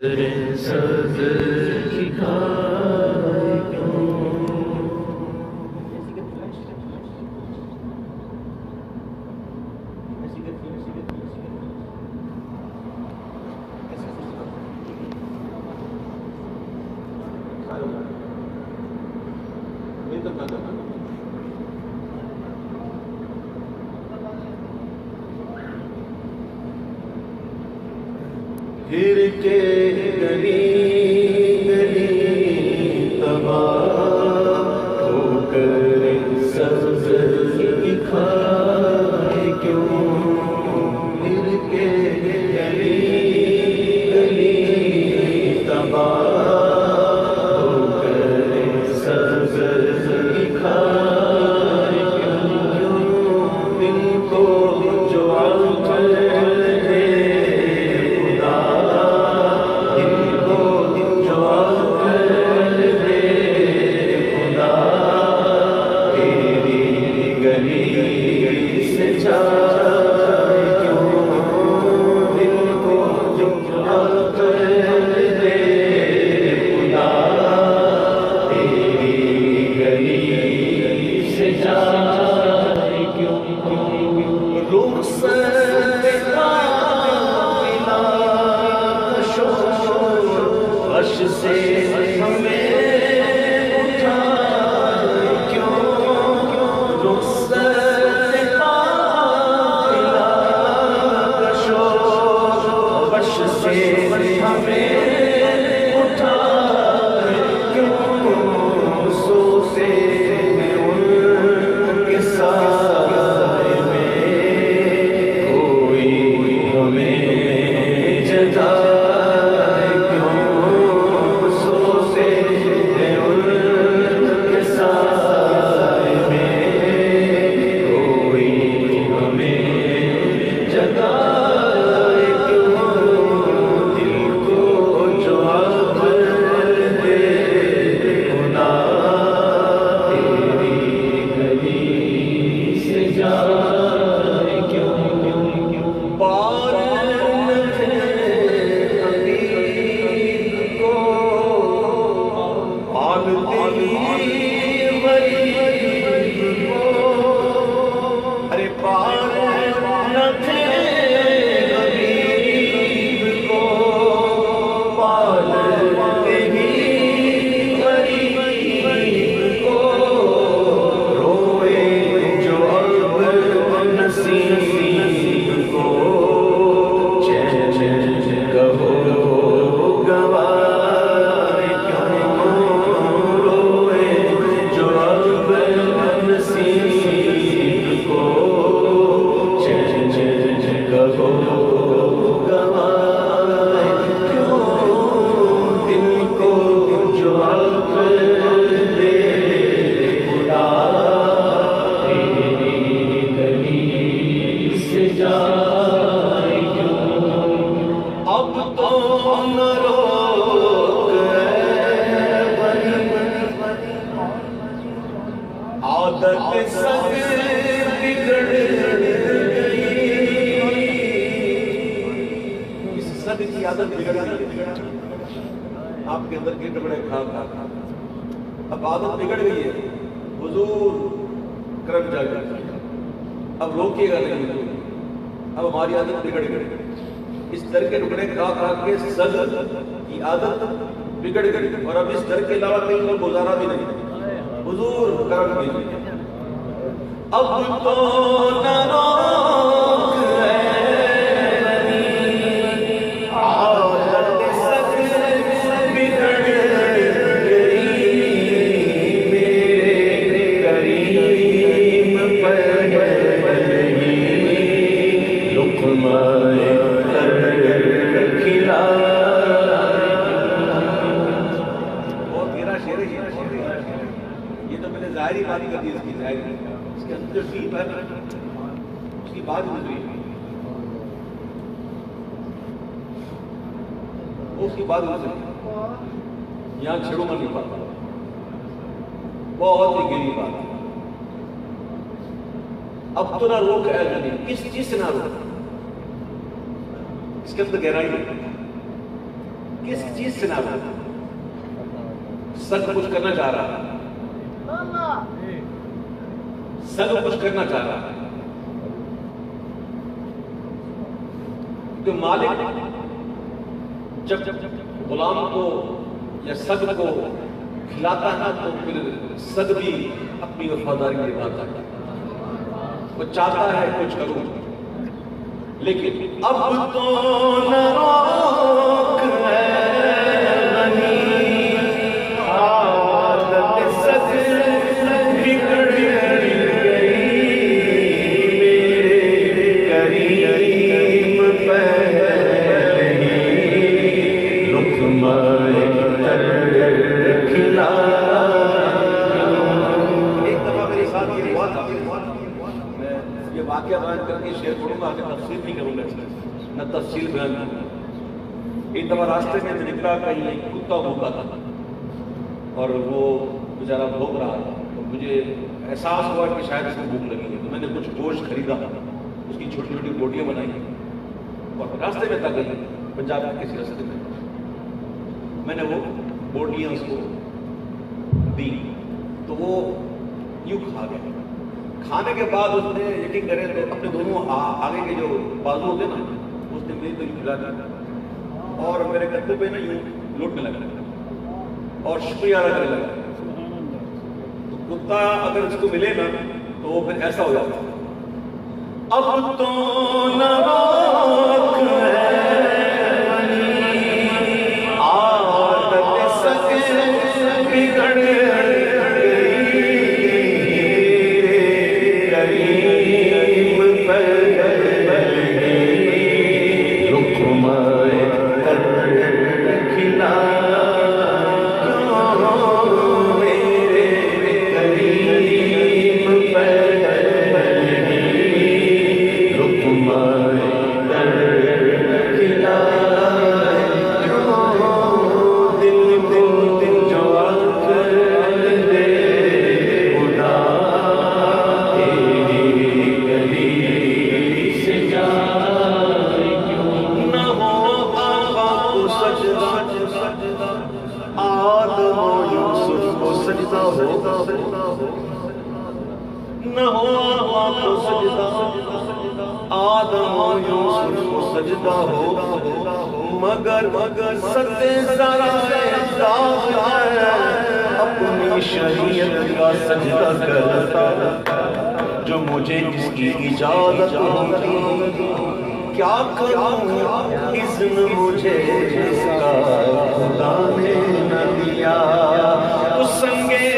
سبز کی کھائے کیوں پھر کے گلی گلی تباہ ہو کر سبز کی کھائے کیوں پھر کے گلی گلی تباہ ہو کر سبز کی کھائے کیوں دل کو جو عقل سے ہمیں اٹھا کیوں رخصت پالا شوق وش سے ہمیں اٹھا کیوں سوتے ان کے سائے میں کوئی ہمیں جگا عادت بگڑ گئی آپ کے اندر کے ٹکڑے کھا کھا اب عادت بگڑ گئی ہے حضور کرم جاگا اب روکیے گا نہیں اب ہماری عادت بگڑ گئی اس در کے ٹکڑے کھا کھا کے سگ کی عادت بگڑ گئی اور اب اس در کے علاوہ کہیں اور گزارا بھی نہیں حضور کرم کیجیے اب تو نہ روک ظاہری بات کر دی اس کی ظاہری اس کے اندر جو ڈیپ ہے اس کی بات گزری اس کی بات گزری یہاں چھڑوں میں نہیں پاتا بہت ہی گہری بات اب تو نہ روک ہے نہیں کس چیز سے نہ روک اس کے اندر گہرائی نہیں کس چیز سے ناراض ہے؟ سب کچھ کرنا چاہ رہا ہے، سب کچھ کرنا چاہ رہا ہے. تو مالک جب غلام کو یا سگ کو کھلاتا ہے تو پھر سگ بھی اپنی وفاداری نبھاتا ہے. وہ چاہتا ہے کچھ کروں، لیکن اب تو نہ روک ہے بنی عادت سگ بگڑ گئی میرے کریم پہلے ہی لقمہ کھلا. ایک دفعہ میرے ساتھ یہ ہوا تھا، یہ واقعہ بیان کر کے شیئر کروں گا، آگے تفصیل نہیں کروں گا، نہ تفصیل بیان کروں گا. ایک دفعہ راستے میں نکلا، کہیں ایک کتا بھوکا تھا اور وہ بیچارہ بھوک رہا تھا. تو مجھے احساس ہوا کہ شاید اس کو بھوک لگی ہے، تو میں نے کچھ گوشت خریدا، اس کی چھوٹی چھوٹی بوٹیاں بنائی اور راستے میں تھا کہیں پنجاب کے کسی راستے میں نے وہ بوٹیاں اس کو دی تو وہ یوں کھا گیا. کھانے کے بعد اس نے یقین کریں تو اپنے دونوں آگے کے جو بازو ہوتے نا اس نے میری تو یوں کھلا دیا اور میرے کندھے پہ نا یوں لوٹنے لگا اور شکریہ ادا کرنے لگا. تو کتا اگر اس کو ملے نا تو وہ پھر ایسا ہو جاتا ہے، اب تو نہ روک ہے عادت سگ بگڑ نہ ہو آقا کو سجدہ، آدم و یوسف کو سجدہ ہو، مگر ستے ذرائع داغ ہے اپنی شریعت کا سجدہ کرتا جو مجھے جس کی اجازت ہوگی. کیا کروں اذن مجھے جس کا خدا نے نہ دیا. تو سنگے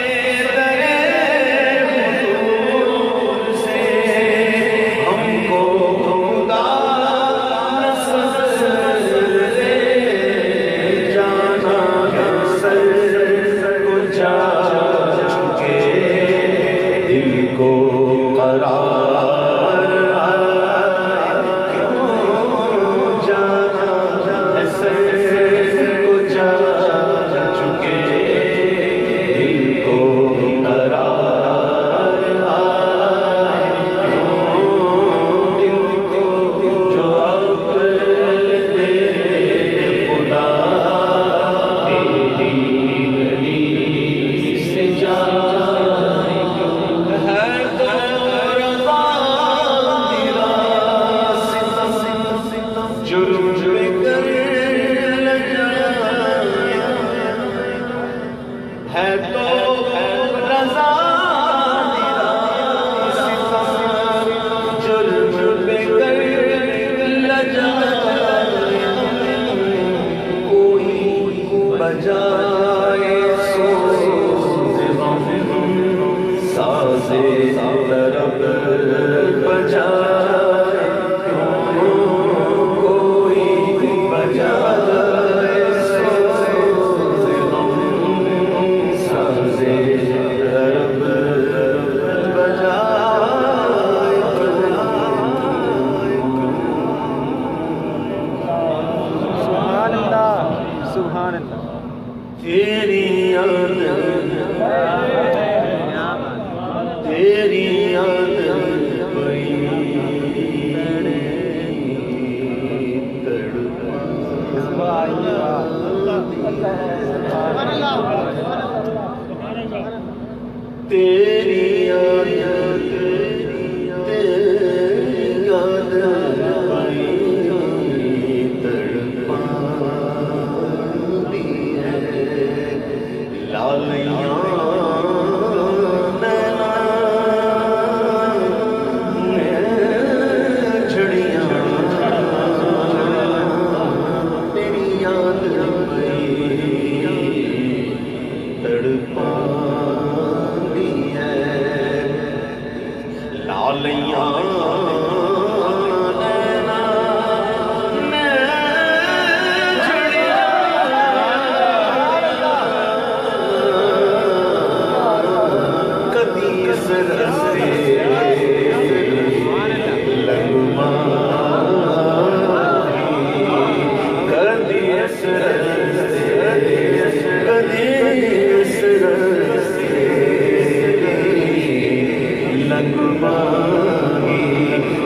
تیری یاد تڑپاتی ہے لالیاں چھڑیاں تیری یاد تڑپاتی ہے لالیاں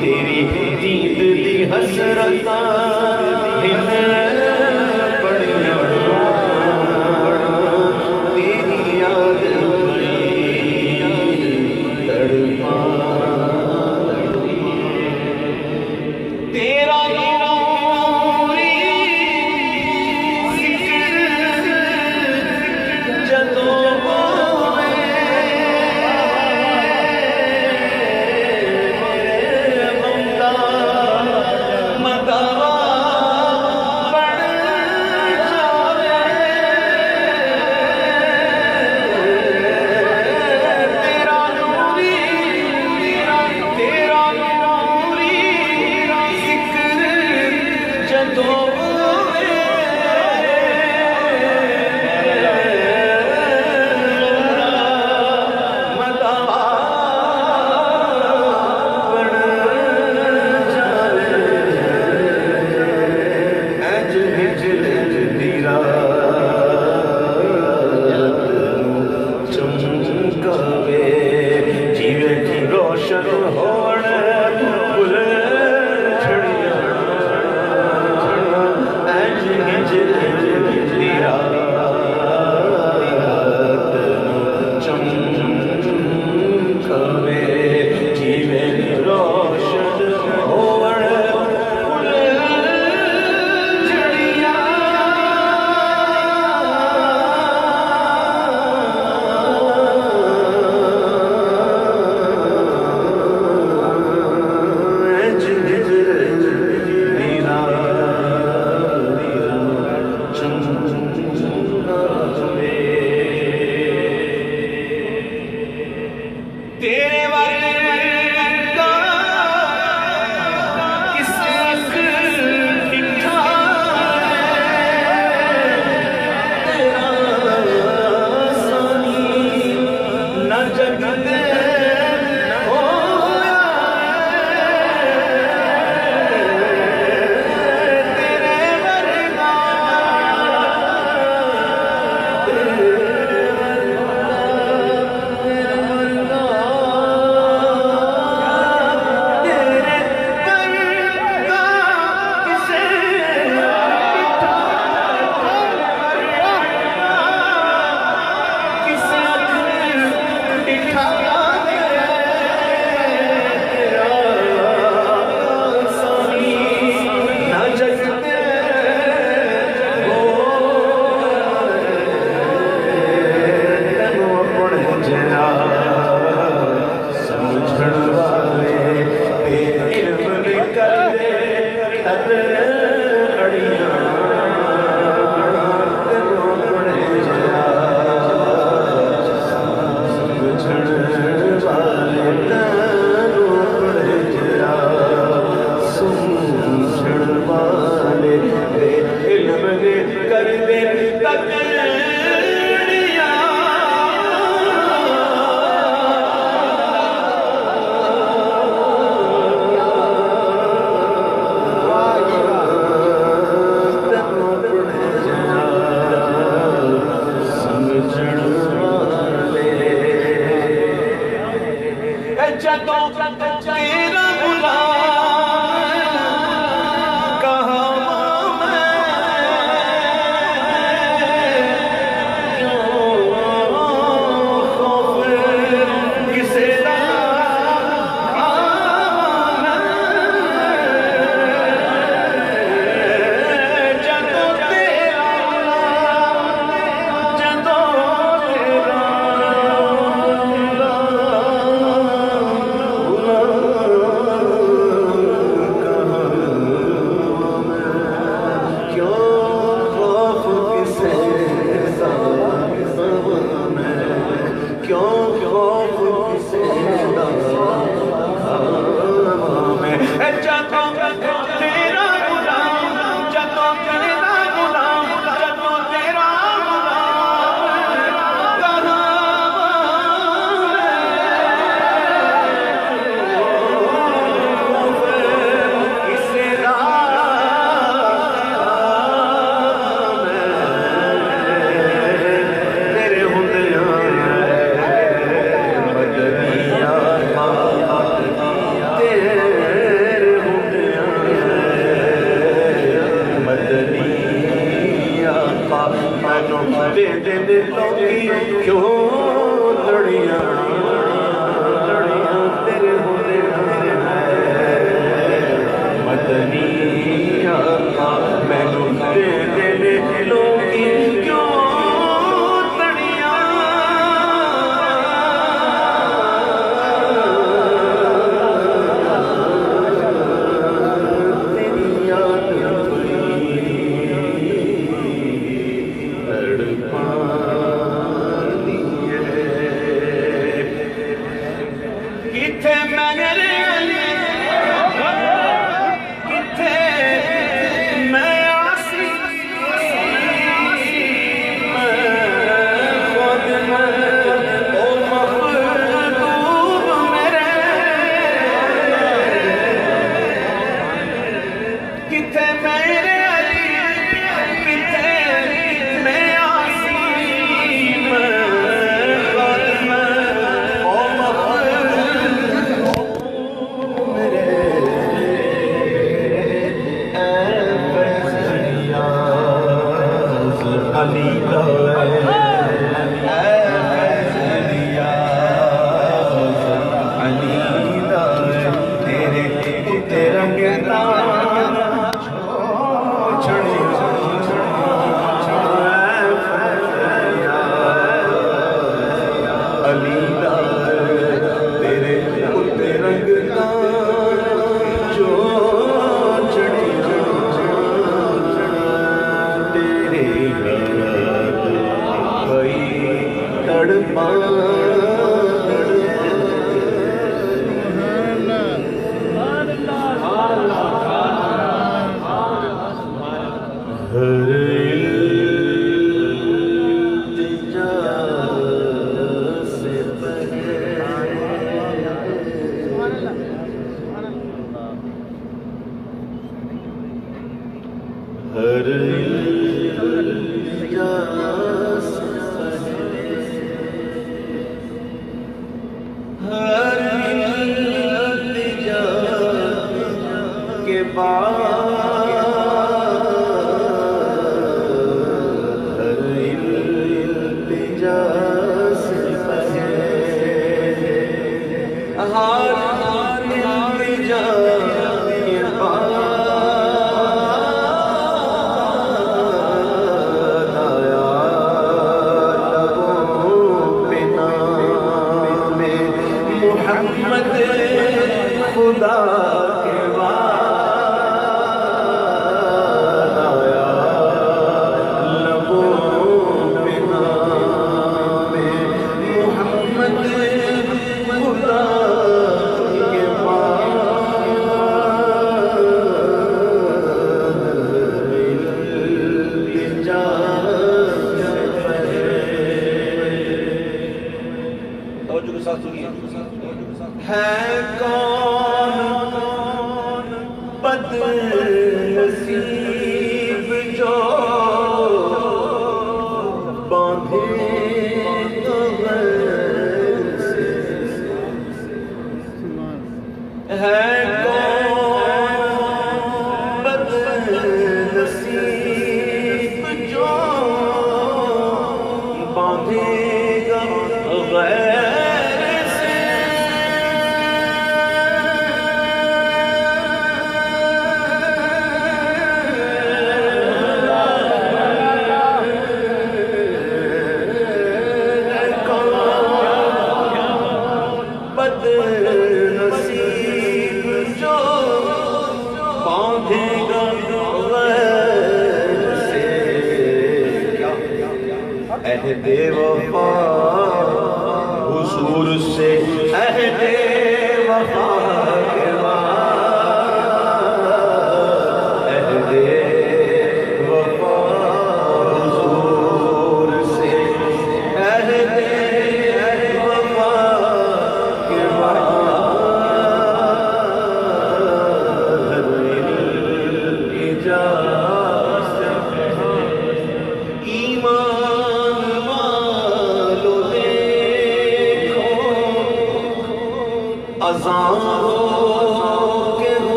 تیری دید دی حسرتاں بڑیاں تیری یاد تڑپاتی تیرا نوری ذکر جدوں مینوں دے دے لوکی کیوں لڑیاں تیرے ہوندے مدنی آقا مینوں دے دے لوکی کیوں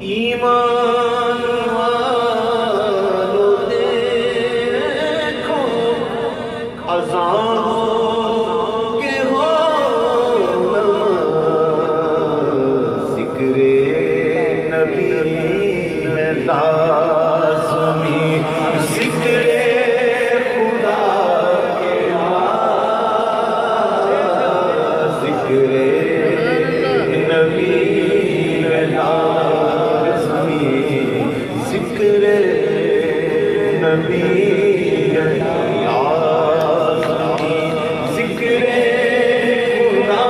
ایمان والو دیکھو اذان کے ہو ذکر نبی ہے لازمی ذکر خدا کے ذکر نبی ہے لازمی ذکر نبی ہے لازمی ذکر خدا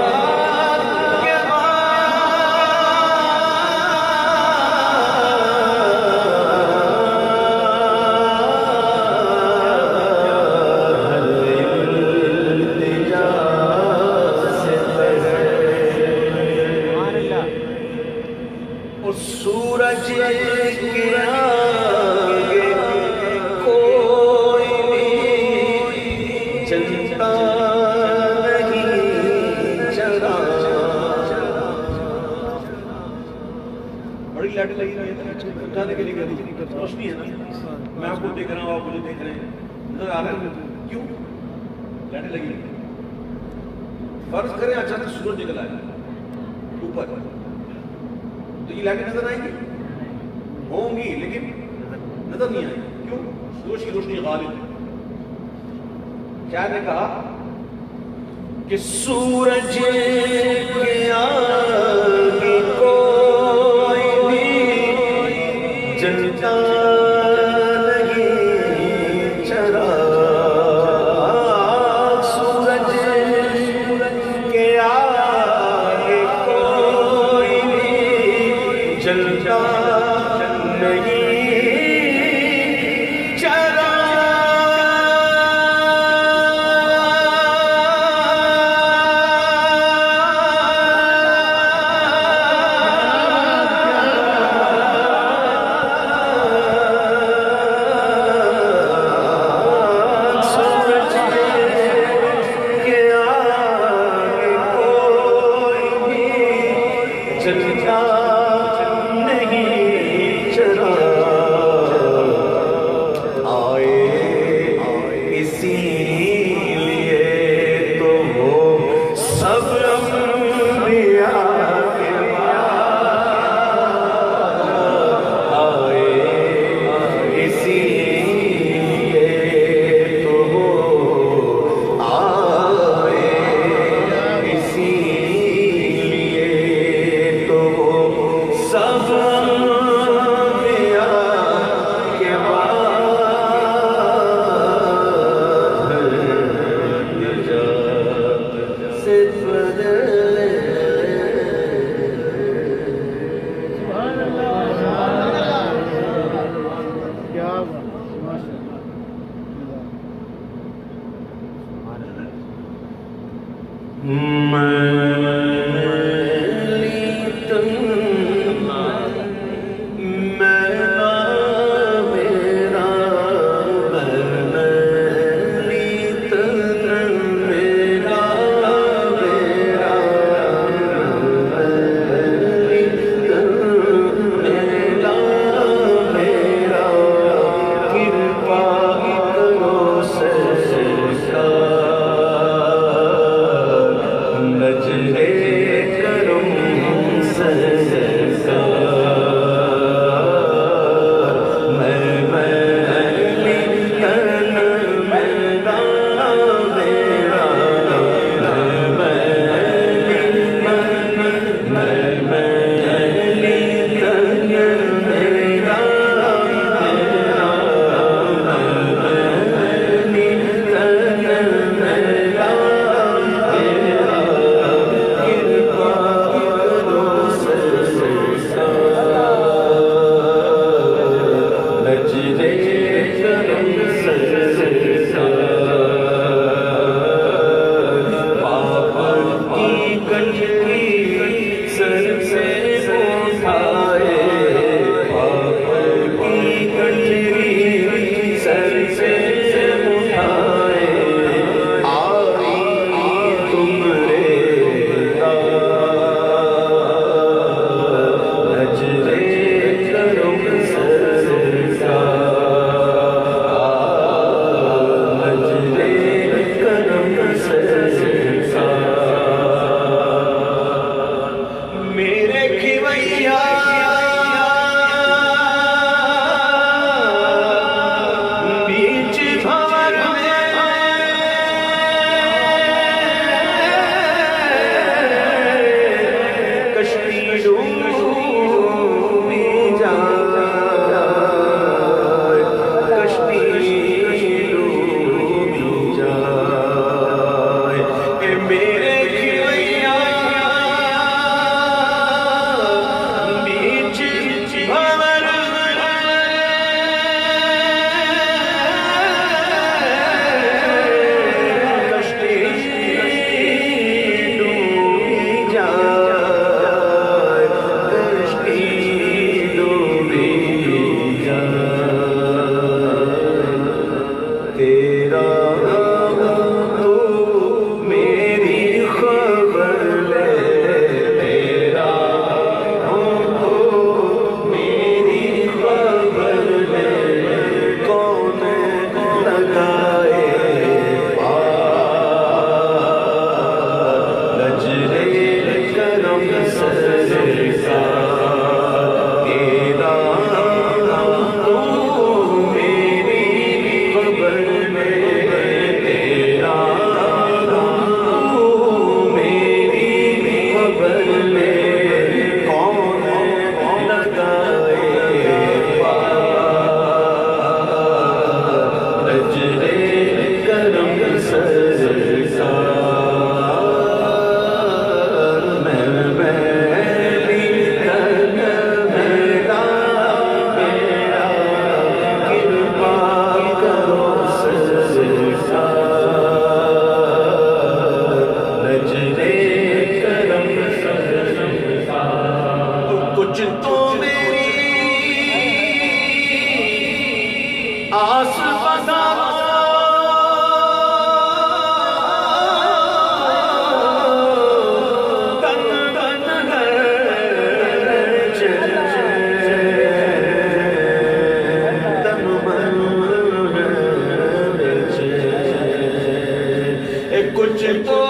کے سورج کے آگے کوئی بھی چلتا نہیں چلا بڑی لائٹیں لگی ہوئی ہیں اٹھانے کے لیے روشنی ہے نا میں آپ کو دیکھ رہا ہوں آپ مجھے دیکھ رہے ہیں نظر آ رہا ہے کیوں لائٹیں لگی ہیں فرض کریں اچانک سورج نکل آئے اوپر تو یہ لائٹیں نظر آئیں گی ہوں گی لیکن نظر نہیں آئیں گی کیوں سورج کی روشنی غالب ہے شاعر نے کہا کہ سورج کے آگے کوئی بھی جلتا نہیں چراغ سورج کے آگے کوئی بھی جلتا نہیں چلتا نہیں چراغ تو میری آس بنا کچھ تو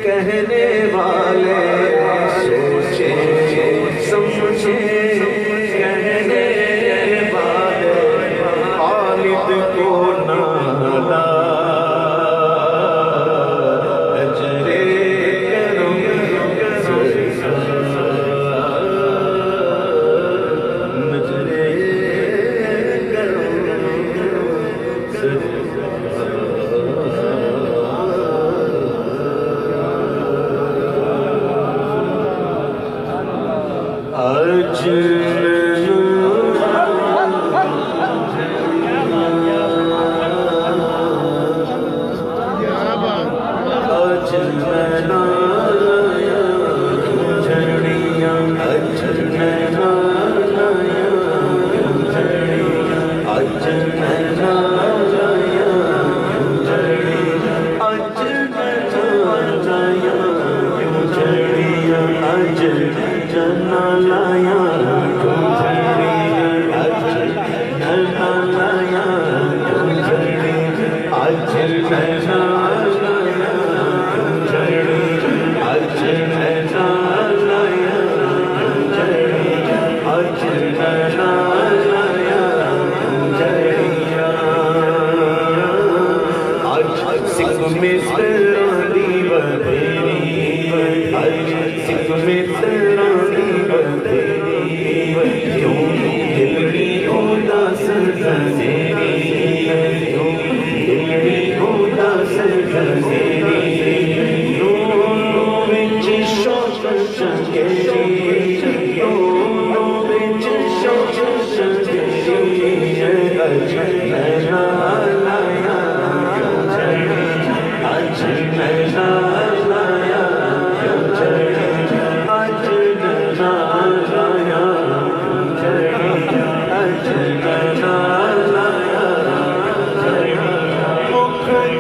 کہنے والے سوچے سمجھے کہنے والے خالد کو نالا اجرے کرم نجرے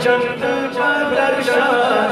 چند بدر شاہ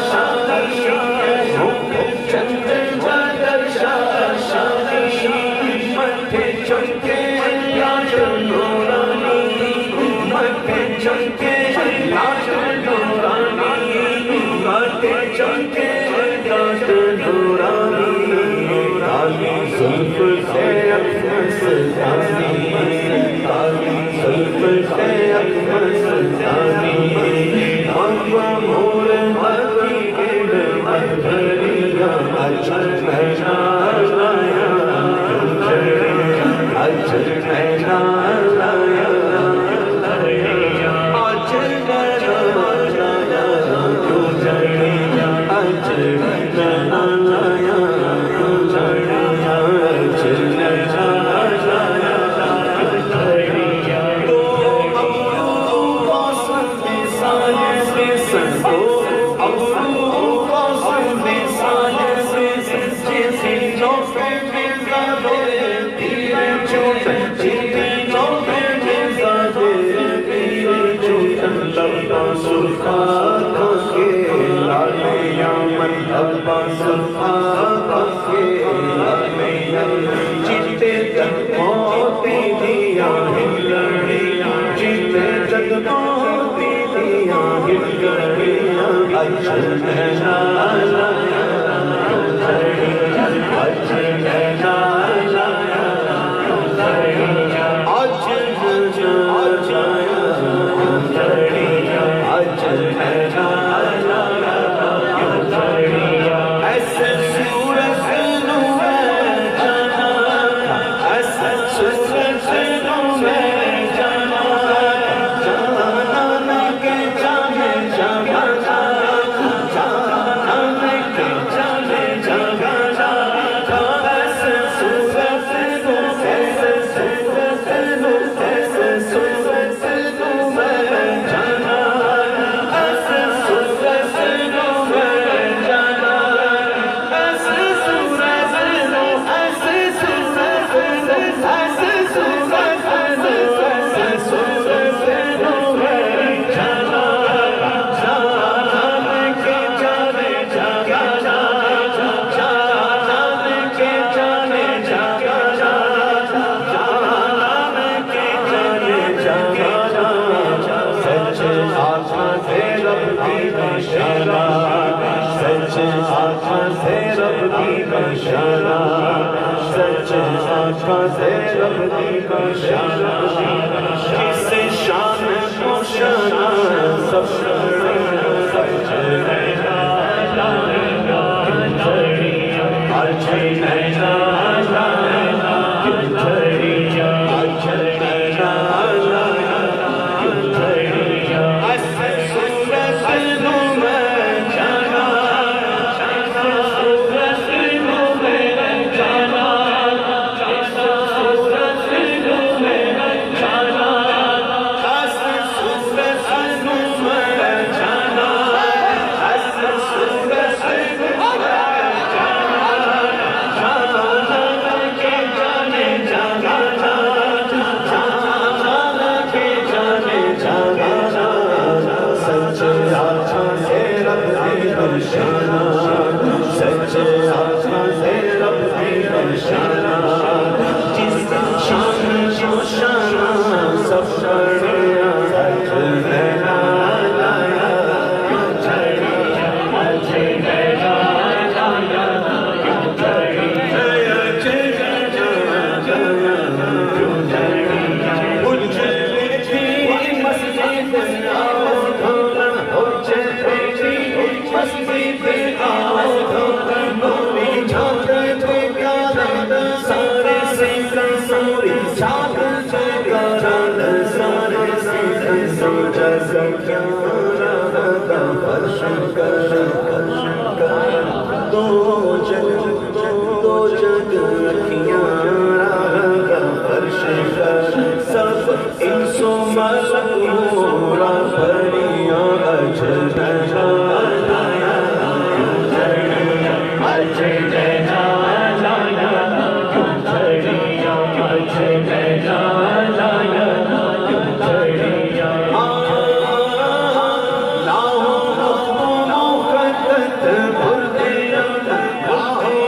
Oh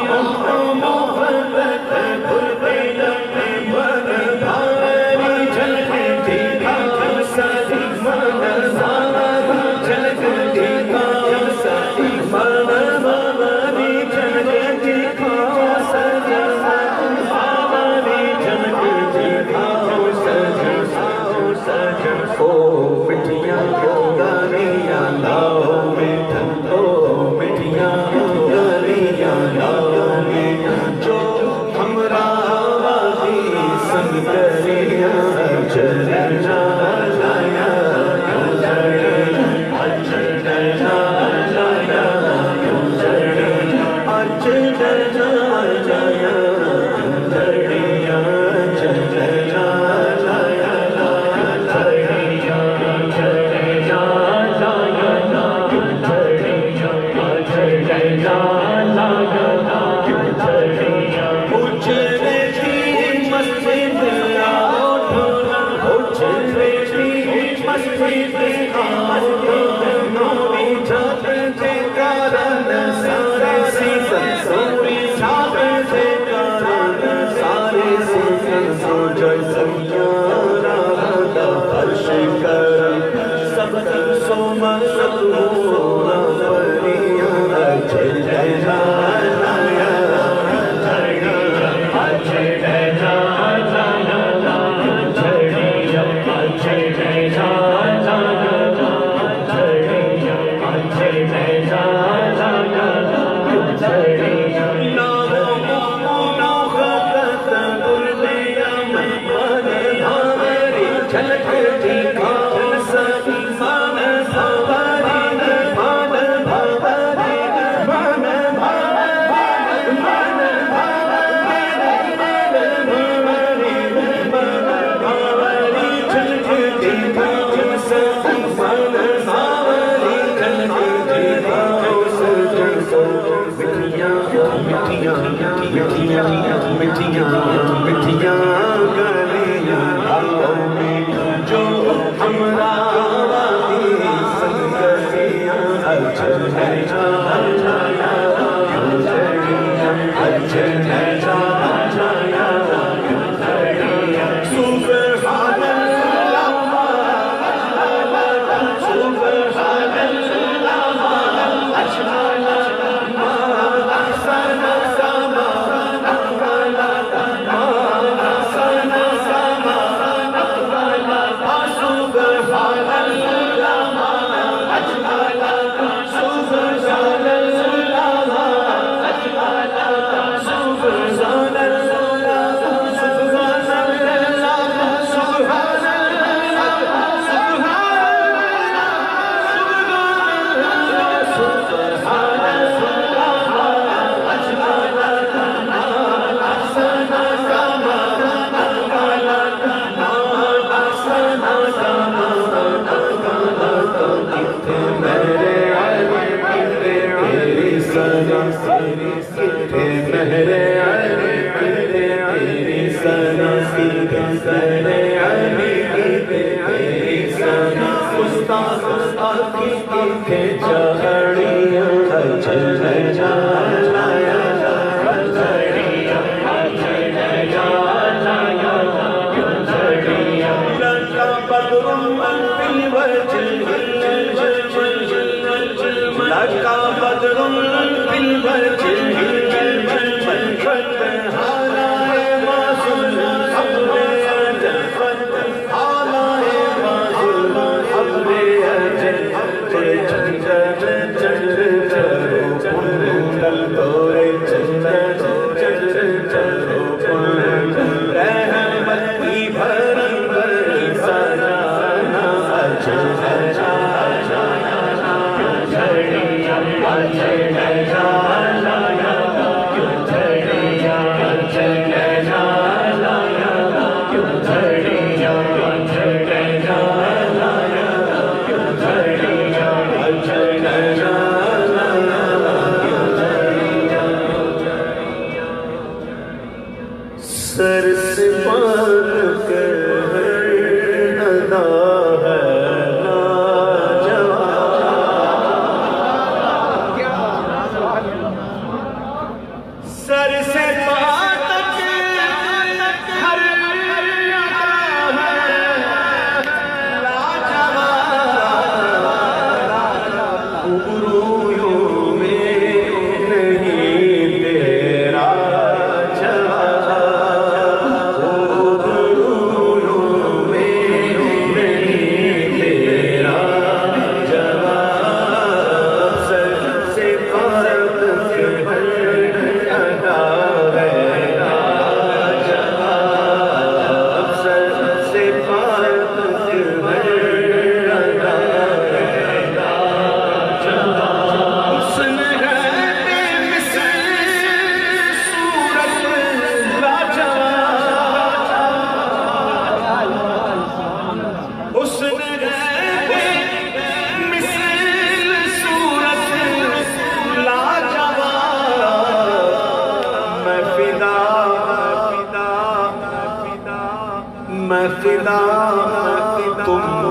میں فدا تم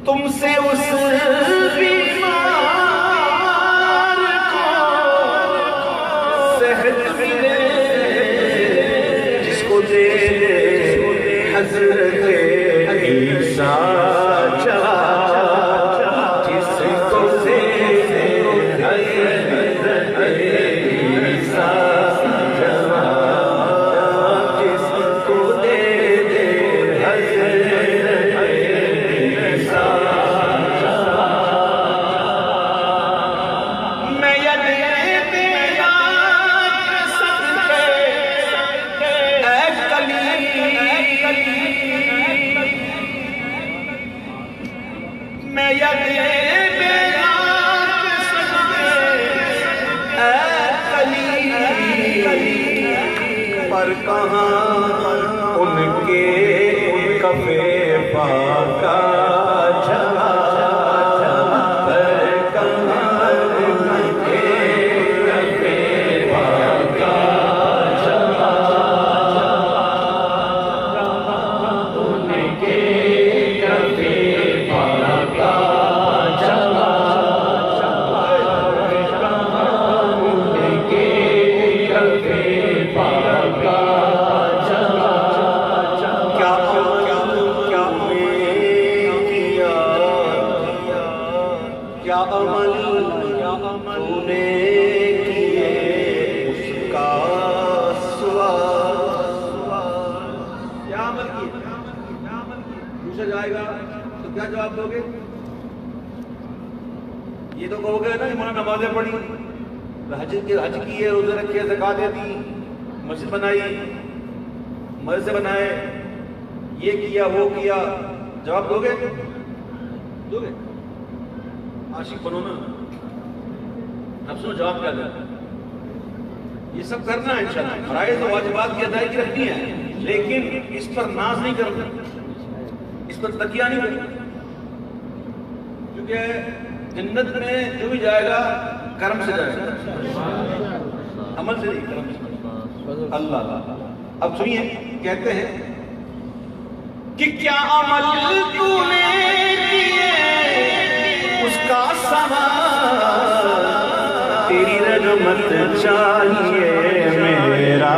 تم سے اس بیمار کو صحت ملے جس کو دے حضرت عیسیٰ پر کہاں ان کے کفے پاکا جگہ پر کہاں ان کے کفے پاکا جگہ ان کے کفے پاکا جگہ ان کے کفے پاکا کیا عمل تو نے کیے اس کا سوال کیا عمل کیے پوچھا جائے گا تو کیا جواب دو گے؟ یہ تو کہو گے نا ہمارا نمازیں پڑھی حج کیے روزے رکھے زکاتیں دی مسجد بنائی مدرسے بنائے یہ کیا وہ کیا جواب دو گے؟ دو گے؟ عاشق بنو نا اب سنو جواب کیا دیں یہ سب کرنا ہے انشاءاللہ فرائض و واجبات کی ادائیگی رکھنی ہے لیکن اس پر ناز نہیں کرنا اس پر تکیہ نہیں کرنا کیونکہ جنت میں جو بھی جائے گا کرم سے جائے گا عمل سے نہیں کرم سے اللہ اب سنیے کہتے ہیں کہ کیا عمل تو نے کیے اس کا سوال تیری رحمت چاہیے میرا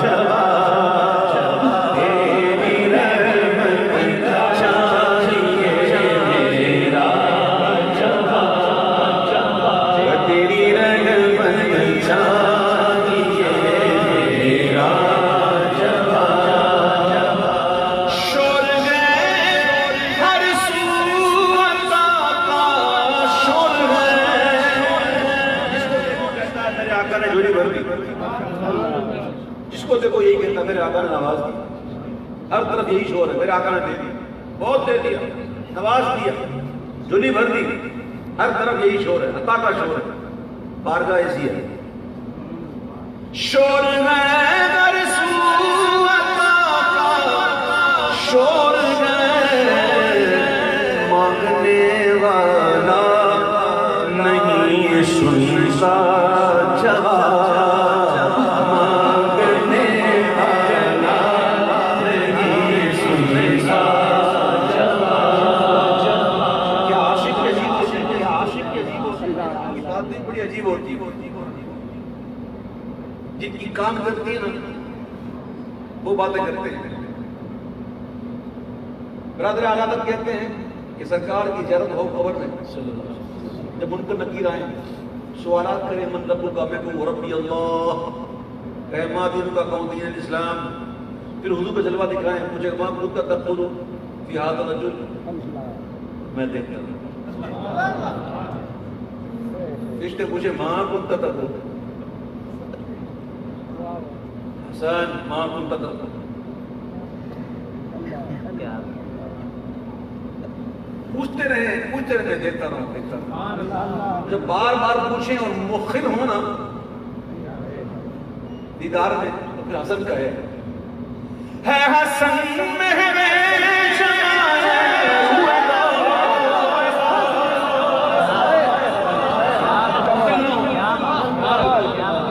جواب تیری رحمت چاہیے میرا جواب تیری رحمت چاہیے میرا جس کو دیکھو یہی کہتا میرے آقا نے نواز دی ہر طرف یہی شور ہے میرے آقا نے دے دی بہت دے دیا نواز دیا جھولی بھر دی ہر طرف یہی شور ہے عطا کا شور ہے بارگاہ ایسی ہے شور ہے رسول عطا کا شور ہے مانگنے والا نہیں سنتا جن کی کام کرتی ہے نا وہ باتیں کرتے ہیں برادر اعلیٰ کہتے ہیں کہ سرکار کی زیارت ہو قبر میں جب ان کو نکیر آئیں سوالات کریں من رب کا میں کہوں ربی اللہ ما دین کا کون دین الاسلام پھر حضور کا جلوہ دکھائیں مجھے ما کنت تقول فی ھذا الرجل میں دیکھتا ہوں فرشتے پوچھے ما کنت تقول حسن ما کنت تقول پوچھتے رہے میں دیکھتا رہا جب بار بار پوچھیں اور مخل ہونا دیدار میں تو پھر حسن کا ہے حسن مہرے جمالے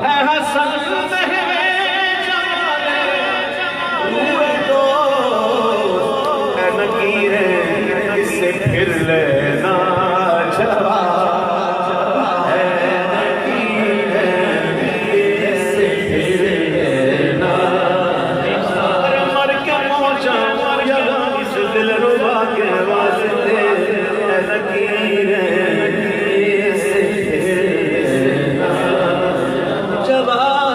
ہے حسن مہرے جمالے روئے دو اے نکیر اس سے پھر لینا جواب ہے سے پھر لینا مر کے پہنچا یہاں اس دل ربا کے واسطے لکیر سے پھر لینا جواب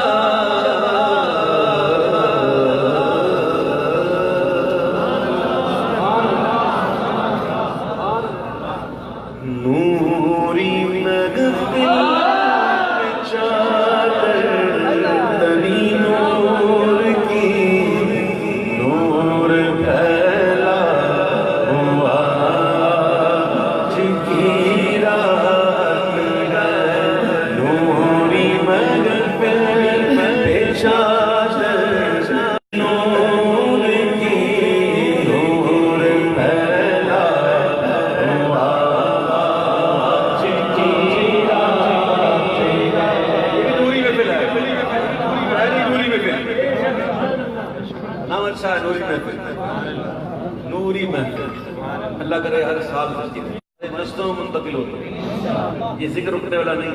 نوری محفل چادر تنی نور کی نور پھیلا ہوا آج کی رات ہے نوری محفل چادر نور کی نور پھیلا ہوا نام اچھا ہے نوری محفل نوری محفل اللہ کرے ہر سال نسلوں میں منتقل ہوتا ہے یہ ذکر رکنے والا نہیں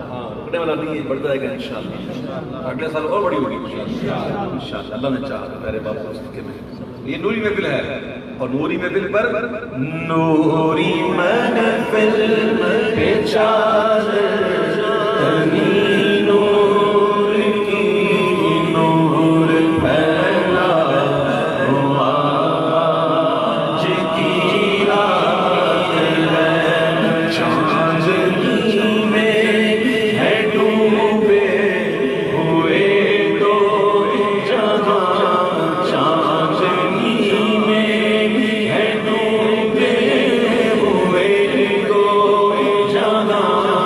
ہاں رکنے والا نہیں ہے بڑھتا ہے گا انشاءاللہ اگلے سال اور بڑی ہوگی انشاءاللہ اللہ نے چاہا میرے باپ دوست کے میں یہ نوری محفل ہے اور نوری محفل پر نوری محفل پہ چادر تنی نور کی نور پھیلا ہوا آج کی رات ہے چاندنی میں ہے ڈوبے ہوئے دو جہاں چاندنی میں ہے ڈوبے ہوئے دو جہاں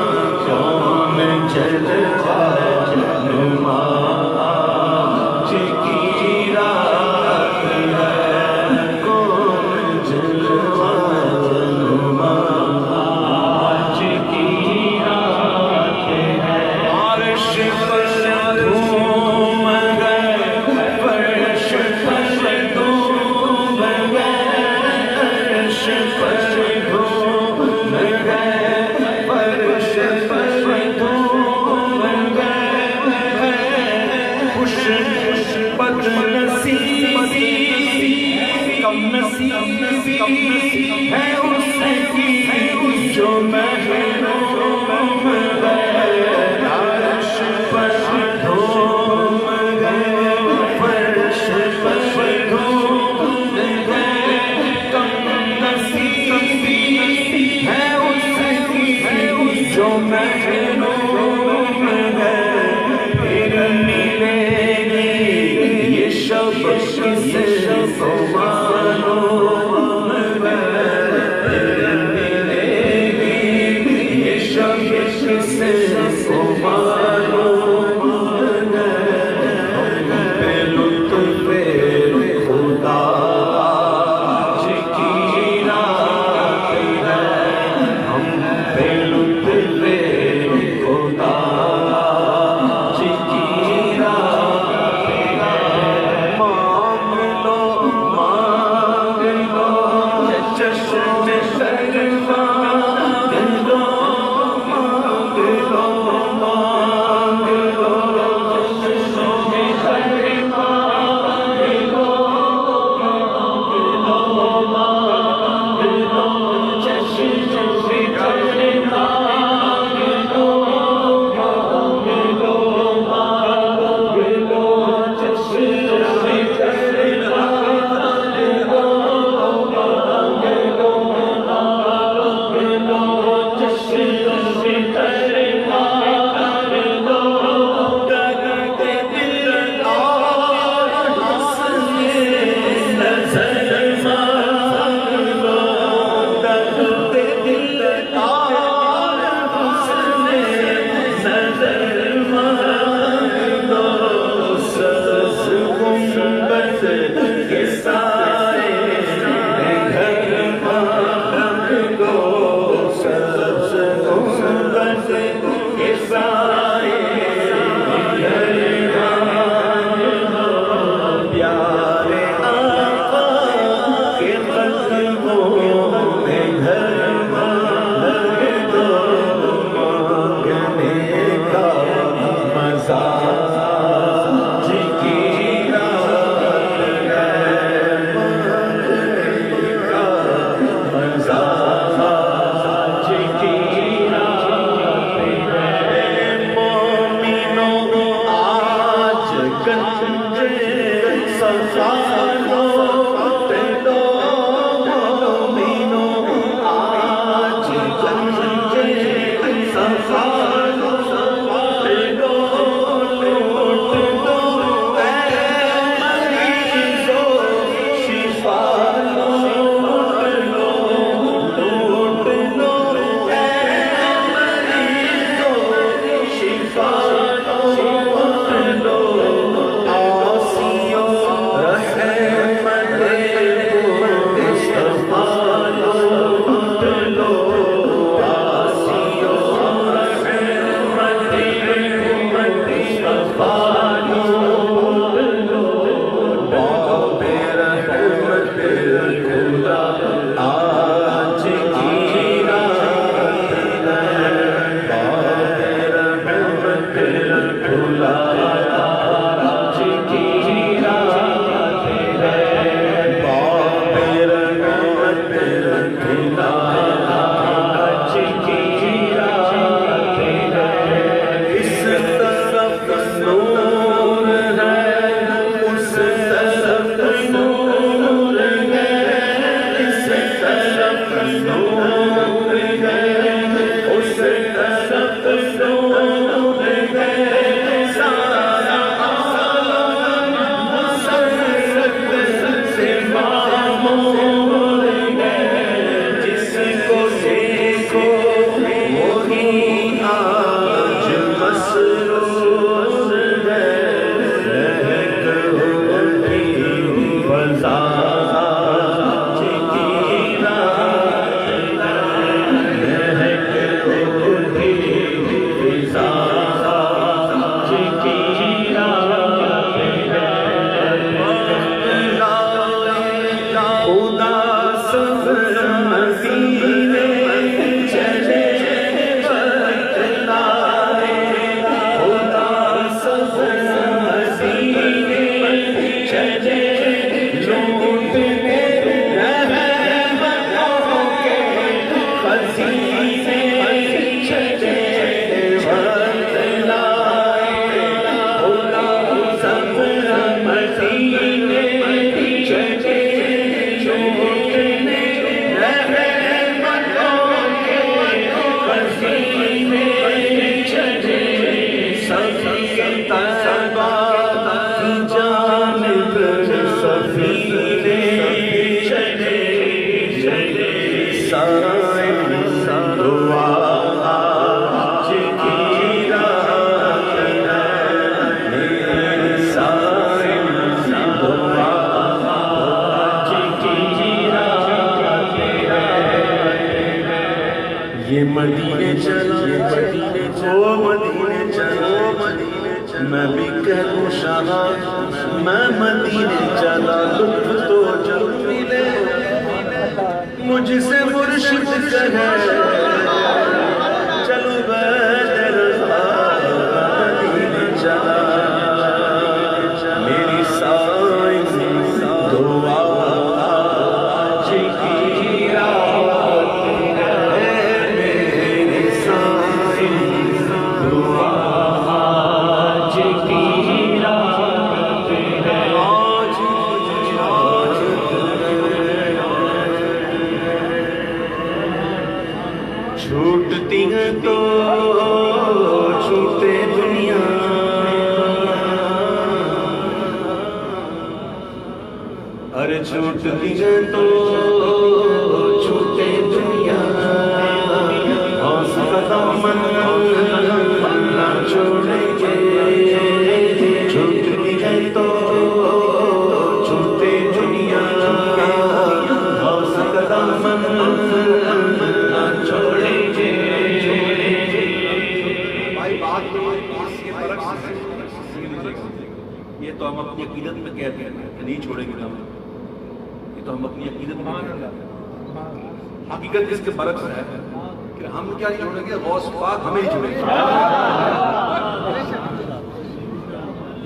مدینے چلو او مدینے چلو میں بھی کہوں شاہ میں مدینے چلا لطف تو جب ملے مجھ سے مرشد کہے چلو بدر مدینے چلا میری سائن دعا چھوٹتی ہے تو چھوٹے دنیا ارے چھوٹتی ہے تو چھوٹے دنیا حوصلہ دامن نہ چھوڑیں گے چھوٹتی ہے تو چھوٹے دنیا حوصلہ دامن نہ چھوڑیں گے یہ تو ہم اپنی عقیدت میں کہتے ہیں کہ نہیں چھوڑیں گے ہم، یہ تو ہم اپنی عقیدت میں کہتے ہیں۔ حقیقت اس کے برعکس ہے کہ ہم کیا نہیں چھوڑیں گے، غوث پاک ہمیں ہی چھوڑیں گے۔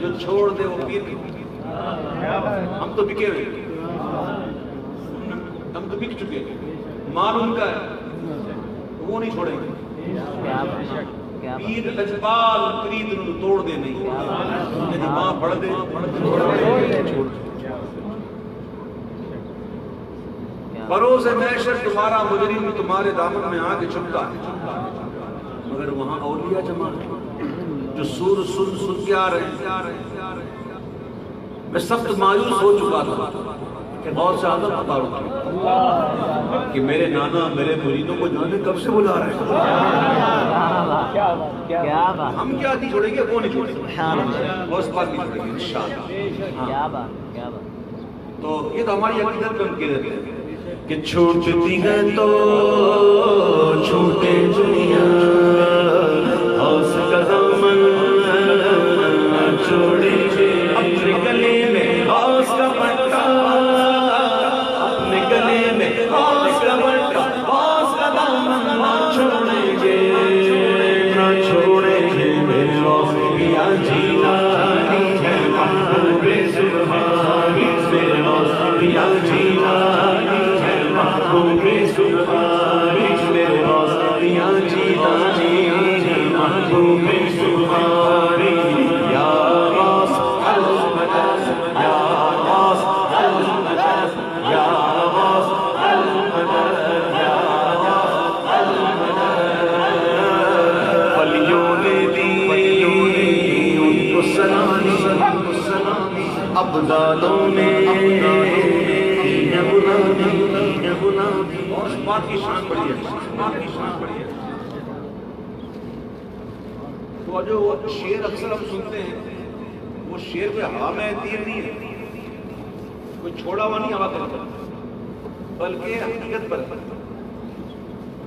جو چھوڑ دے وہ پیر ہم تو بکے ہوئے، ہم تو بک چکے، مال ان کا ہے وہ نہیں چھوڑیں گے۔ پیر لجپال پرید نو توڑ دے نہیں، یعنی ماں پڑھ دے چھوڑ دے۔ بروز محشر تمہارا مجرم تمہارے دامن میں آ کے چھپتا ہے، مگر وہاں اولیاء جمع جو سور سن سن کے آ رہے ہیں۔ میں سخت مایوس ہو چکا تھا کہ بہت سے آدم بتا رہا کہ میرے نانا میرے مریدوں کو جانے کب سے بلا رہے ہیں، ہم کیا نہیں چھوڑیں گے، وہ نہیں چھوڑیں گے، اور اس بات نہیں چھوڑیں گے انشاءاللہ۔ تو یہ تو ہماری عقیدت میں ان کے رہتے ہیں کہ چھوٹتی ہے تو چھوٹے دنیا حوصلہ دامن نہ چھوڑیں گے اپنے گلے میں حوصلہ بنتا اپنے گلے میں حوصلہ بنتا حوصلہ دامن نہ چھوڑیں گے نہ چھوڑیں گے میرے روزیاں جینا ہے محبوب سبحانی میرے روزیاں جینا محبوب سبحانی میرے روزیاں جینا محبوب سبحانی یا غوث المدد یا غوث المدد یا غوث المدد یا غوث المدد ولیوں نے دی ان کو سلامی ابدالوں نے اور اس بات کی شان بڑی ہے۔ تو جو شعر اکثر ہم سنتے ہیں وہ شعر پہ ہوا میں تیر نہیں ہے، کوئی چھوڑا ہوا نہیں ہوا کرتا، بلکہ حقیقت پر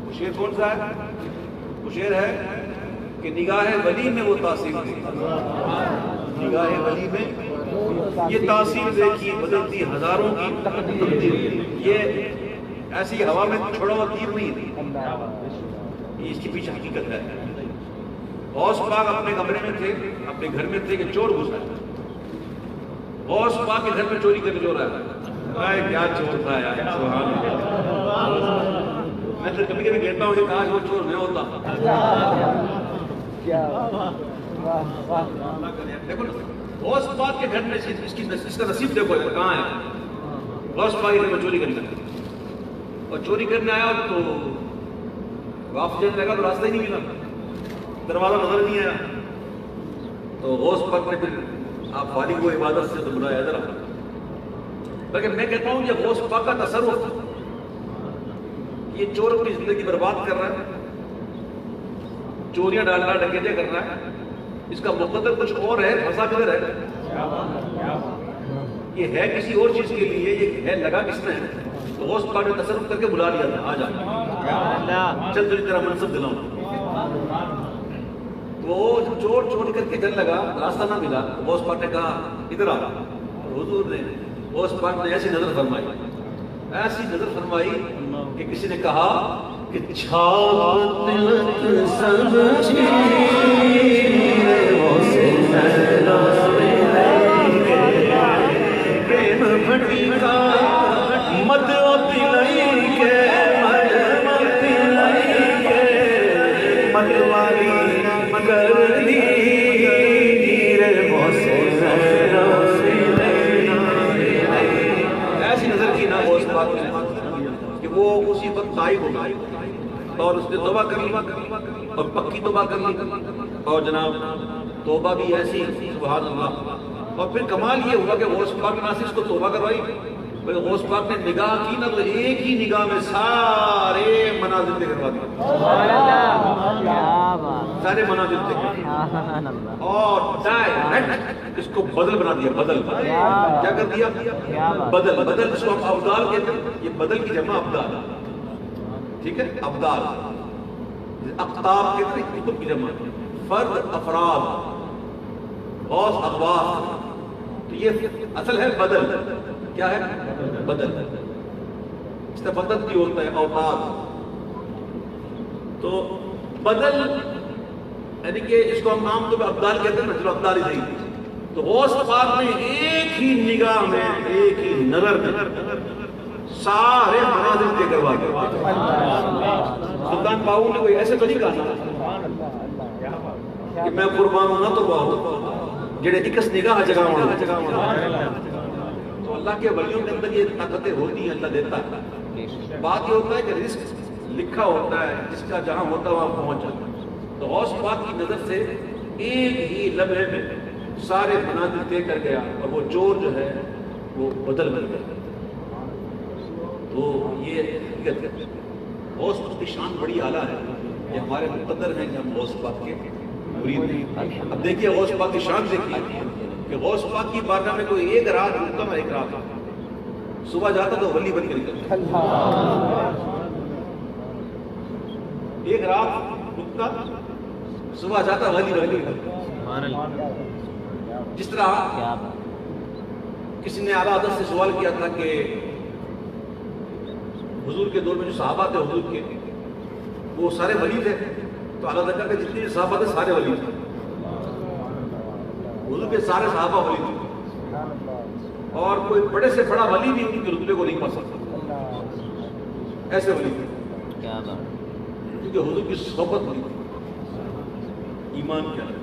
وہ شعر کون سا ہے؟ وہ شعر ہے کہ نگاہ ولی میں وہ تاثیر دیکھی، نگاہ ولی میں یہ تاثیر دیکھی بدلتی ہزاروں کی تقدیر، یہ ایسی ہوا میں چھوڑا ہوا تیر نہیں ہے، یہ اس کے پیچھے حقیقت ہے۔ غوث پاک اپنے کمرے میں تھے، اپنے گھر میں تھے کہ چور گھسا، غوث پاک کے گھر میں چوری کرنے جو رہا ہے، کیا چور تھا یار، سبحان اللہ۔ میں تو کبھی کبھی کہتا ہوں کہ کاش وہ چور نہ ہوتا. دیکھو غوث پاک کے گھر میں اس کا نصیب دیکھو کہاں ہے. غوث پاک نے چوری کرنے لگا اور چوری کرنے آیا تو واپس جانے لگا تو راستہ ہی نہیں ملا, دروازہ نظر نہیں آیا. تو غوث پاک نے پھر آپ فارغ ہوئے عبادت سے تو بلایا ادھر آ. لیکن میں کہتا ہوں یہ غوث پاک کا تصرف, یہ چور اپنی زندگی برباد کر رہا ہے, چوریاں ڈال رہا ہے, ڈکیتیں کر رہا ہے, اس کا مقدر کچھ اور ہے, پھنسا کدھر ہے؟ یہ ہے کسی اور چیز کے لیے, یہ ہے لگا کس میں ہے؟ تو غوث پاک نے تصرف کر کے بلا لیا تھا, آ جا چل تجھے تیرا منصب دلاؤں. وہ چور چور کر کے چل لگا, راستہ نہ ملا. غوث پاک نے کہا ادھر آ. حضور نے غوث پاک نے ایسی نظر فرمائی کہ کسی نے کہا کہ چھاپ تلک سمجھی بھٹی کا مد پلائی کے مدوالی مگر دی ایسی نظر کی نا غوث پاک نے کہ وہ اسی وقت غائب ہو گئی اور اس نے توبہ کر لی اور پکی توبہ کر لی. اور جناب توبہ بھی ایسی سبحان اللہ. اور پھر کمال یہ ہوا کہ غوث پاک نے ناصر اس کو توبہ کروائی. غوث پاک نے نگاہ کی نا تو ایک ہی نگاہ میں سارے مناظر کروا دی, سارے مناظر تھے اور ڈائریکٹ اس کو بدل بنا دیا. بدل کیا کر دیا؟ بدل. بدل اس کو ہم ابدال کہتے ہیں. یہ بدل کی جمع ابدال, ٹھیک ہے, ابدال. اقطاب کہتے ہیں کتب کی جمع, فرد افراد, غوث اغواث. تو یہ اصل ہے بدل. کیا ہے؟ بدل. اس طرح بدل بھی ہوتا ہے اوتاد. تو بدل یعنی کہ اس کو ہم نام تو ابدال کہتے ہیں نا, چلو ابدال ہی صحیح. تو غوث پاک نے ایک ہی نگاہ میں, ایک ہی نظر میں سارے مناظر کے کروا دیا. سلطان باہو نے کوئی ایسے تو نہیں کہا کہ میں قربان ہوں نہ تو باہو جڑے اکس نگاہ جگہ ہونا. تو اللہ کے ولیوں کے اندر یہ طاقتیں ہوتی ہیں, اللہ دیتا ہے. بات یہ ہوتا ہے کہ رزق لکھا ہوتا ہے, جس کا جہاں ہوتا ہے وہاں پہنچ جاتا ہے. تو غوث پاک کی نظر سے ایک ہی لمحے میں سارے مناظر طے کر گیا اور وہ چور جو ہے وہ بدل بن گیا. تو یہ حقیقت ہے. غوث پاک کی شان بڑی اعلیٰ ہے. یہ ہمارے مقدر ہیں کہ ہم غوث پاک کے مرید ہیں. اب دیکھیے غوث پاک کی شان دیکھیے کہ غوث پاک کی بارگاہ میں کوئی ایک رات رکتا نا, ایک رات صبح جاتا تو ولی بن کے نکلتا, ایک رات رکتا صبح جاتا ولی بن کے نکلتا. جس طرح کسی نے اعلیٰ حضرت سے سوال کیا تھا کہ حضور کے دور میں جو صحابہ تھے حضور کے, وہ سارے ولی تھے. تو اعلیٰ حضرت کے جتنے صحابہ تھے سارے ولی تھے. حضور کے سارے صحابہ ولی تھے اور کوئی بڑے سے بڑا ولی بھی ان کے رتبے کو نہیں پا سکتا. ایسے ولی تھے کیونکہ حضور کی صحبت ولی تھی. ایمان کیا ہے؟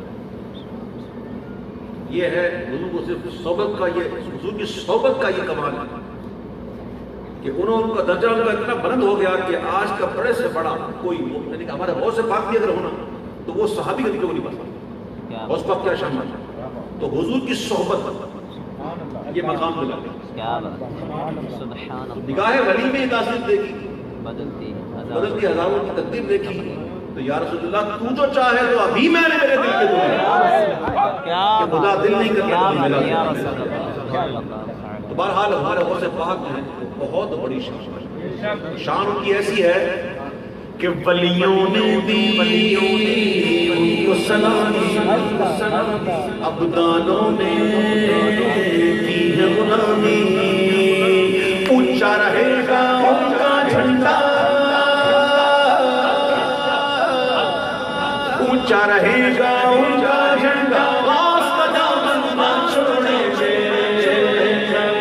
یہ ہے حضور کو صرف صحبت کا, یہ حضور کی صحبت کا یہ کمال ہے کہ ان کا درجہ ان کا اتنا بلند ہو گیا کہ آج کا بڑے سے بڑا کوئی, یعنی کہ ہمارے غوث پاک بھی اگر ہونا تو وہ صحابی کا کو نہیں پا سکتا. غوث پاک کیا شان ہے. تو حضور کی صحبت یہ مقام ملا. نگاہ ولی میں تاثیر دیکھی, بدلتی ہزاروں کی تقدیر دیکھی. تو یا رسول اللہ تو جو چاہے تو ابھی میں نے میرے دل کے دعا کہ خدا دل نہیں کرتا. تو بہرحال ہمارے غوث پاک جو ہے بہت بڑی شان ان کی ایسی ہے کہ ولیوں نے دی ان کو سلامی, ابدالوں نے کی ہے غلامی. اونچا رہے گا ان کا جھنڈا, اونچا رہے گا ان کا جھنڈا, غوث کا دامن نہ چھوڑیں گے,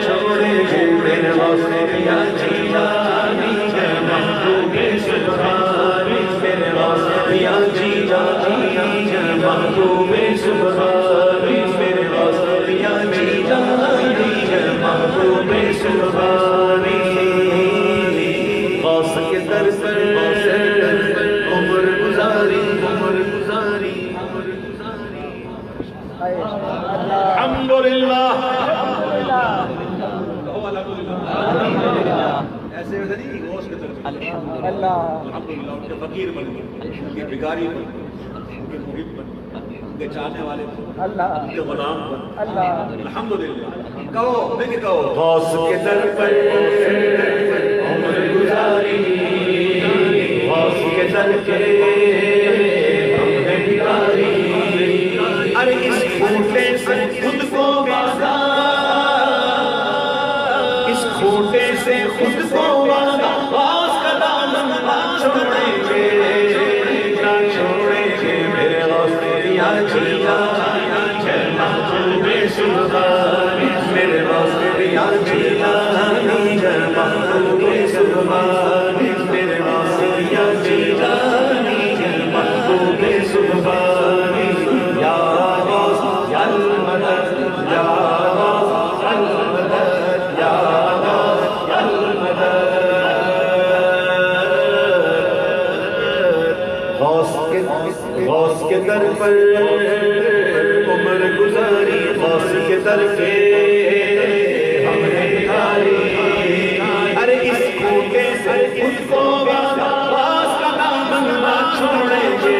چھوڑیں گے میرے غوث نے دیا جیلانی ہے محبوب سبحان. الحمدللہ ان کے فقیر بن گئے، ان کے بھکاری بن گئے، ان کے محب بن گئے، ان کے چاہنے والے بن گئے، ان کے غلام بن گئے، الحمدللہ۔ کہو دیکھیں، کہو غوث کے در پر عمر گزاری، غوث کے در کے ہم نے بھکاری، ارے اس کھوٹے سے خود کو باندھا، اس کھوٹے سے خود کو باندھا، غوث کا دامن نہ چھوڑیں گے، نہ چھوڑیں گے میرے غوث تیریا جینا، جے محبوب سبحانی، میرے غوث تیریا جینا، جے محبوب سبحانی، میرے غوث تیریا جینا، جے محبوب سبحانی، یا غوث یا المدد، یا غوث یا المدد، یا غوث یا المدد۔ غوث کے در پر عمر گزاری، غوث کے در کے ہم نے بھکاری، ارے اس کھوٹے سے خود کو باندھا، غوث کا دامن نہ چھوڑیں گے،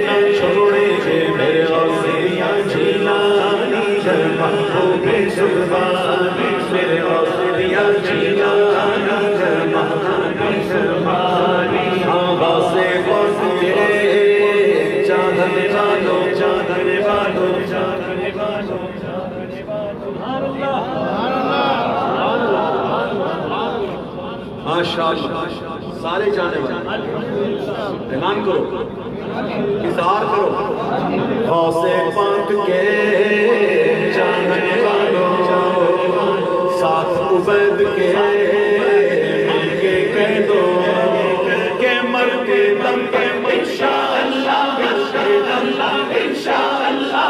نہ چھوڑیں گے میرے غوث تیریا جیلانی، جے محبوب سبحانی، میرے غوث تیریا جیلانی، جے محبوب سبحانی۔ ہاں غوث کے چاندنے والوں، چاندنے والوں، چاندنے والوں، چاندنے والوں، ماشاءاللہ، سارے جانے والے اعلان کرو، اظہار کرو، غوث پاک کے چاندنے والوں، ساتھ عبید کے مل کے کہہ دو کہ مر کے دم پہ انشاءاللہ، انشاءاللہ، انشاءاللہ،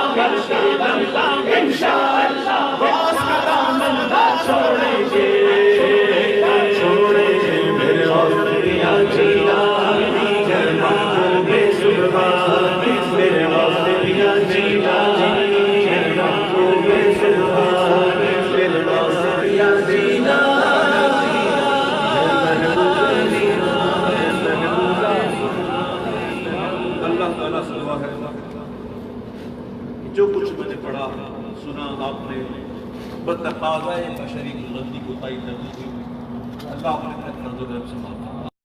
انشاءاللہ، غوث کا دامن نہ چھوڑیں گے، چھوڑیں گے میرے غوث تیریا جیلانی، جے محبوب سبحانی، میرے غوث تیریا جیلانی، جے محبوب سبحانی، میرے غوث تیریا جیلانی۔ اللہ تعالیٰ سے دعا ہے کہ جو کچھ میں نے پڑھا سنا آپ نے بتقاضۂ بشری کی غلطی کوتاہی کرنی ہوئی، اللہ اپنے نظر سے معاف